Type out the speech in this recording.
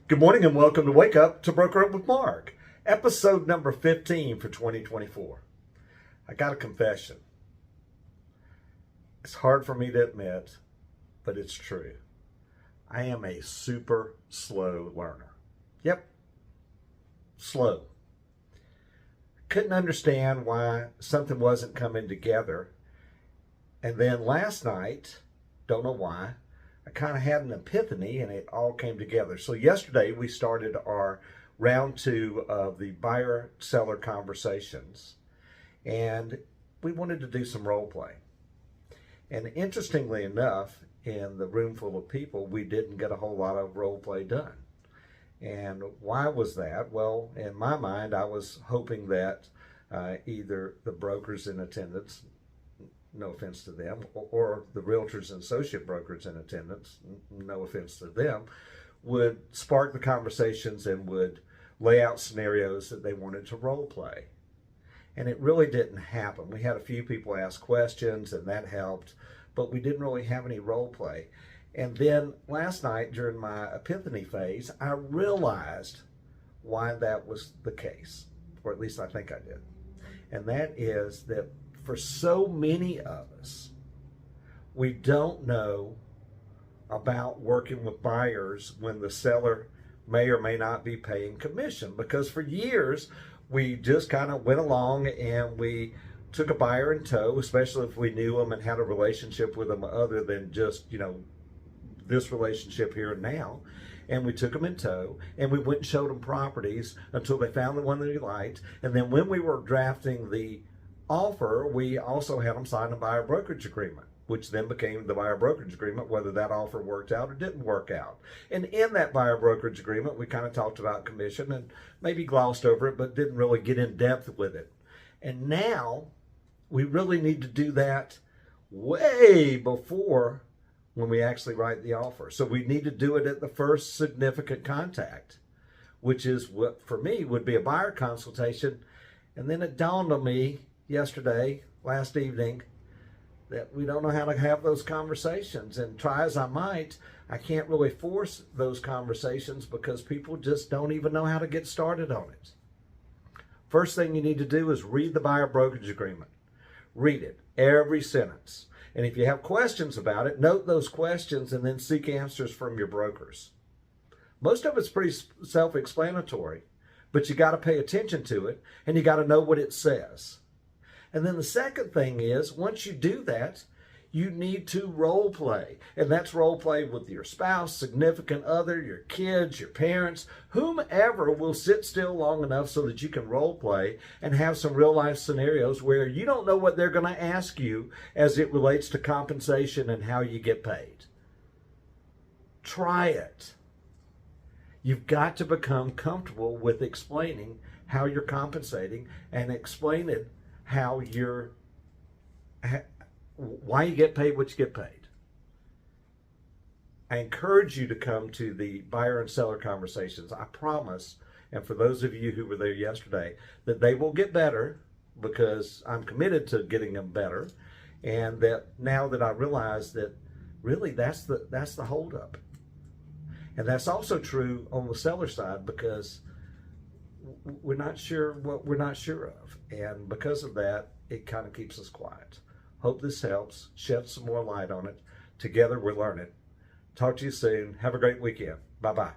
Good morning and welcome to Wake Up to Broker Up with Mark, episode number 15 for 2024. I got a confession. It's hard for me to admit, but it's true. I am a super slow learner. Yep, slow. Couldn't understand why something wasn't coming together. And then last night, don't know why, I kind of had an epiphany and it all came together. So yesterday we started our round 2 of the buyer-seller conversations, and we wanted to do some role play. And interestingly enough, in the room full of people, we didn't get a whole lot of role play done. And why was that? Well, in my mind, I was hoping that either the brokers in attendance, no offense to them, or the realtors and associate brokers in attendance, no offense to them, would spark the conversations and would lay out scenarios that they wanted to role play. And it really didn't happen. We had a few people ask questions and that helped, but we didn't really have any role play. And then last night during my epiphany phase, I realized why that was the case, or at least I think I did. And that is that for so many of us, we don't know about working with buyers when the seller may or may not be paying commission, because for years we just kind of went along and we took a buyer in tow, especially if we knew them and had a relationship with them other than just, this relationship here and now. And we took them in tow and we went and showed them properties until they found the one that they liked. And then when we were drafting the offer, we also had them sign a buyer brokerage agreement, which then became the buyer brokerage agreement, whether that offer worked out or didn't work out. And in that buyer brokerage agreement, we kind of talked about commission and maybe glossed over it, but didn't really get in depth with it. And now we really need to do that way before when we actually write the offer. So we need to do it at the first significant contact, which is what for me would be a buyer consultation. And then it dawned on me last evening, that we don't know how to have those conversations. And try as I might, I can't really force those conversations because people just don't even know how to get started on it. First thing you need to do is read the buyer brokerage agreement. Read it, every sentence. And if you have questions about it, note those questions and then seek answers from your brokers. Most of it's pretty self-explanatory, but you got to pay attention to it and you got to know what it says. And then the second thing is, once you do that, you need to role play. And that's role play with your spouse, significant other, your kids, your parents, whomever will sit still long enough so that you can role play and have some real life scenarios where you don't know what they're going to ask you as it relates to compensation and how you get paid. Try it. You've got to become comfortable with explaining how you're compensating and explain it why you get paid what you get paid. I encourage you to come to the buyer and seller conversations. I promise, and for those of you who were there yesterday, that they will get better because I'm committed to getting them better. And that now that I realize that really that's the holdup. And that's also true on the seller side because we're not sure what we're not sure of. And because of that, it kind of keeps us quiet. Hope this helps. Shed some more light on it. Together we're learning. Talk to you soon. Have a great weekend. Bye-bye.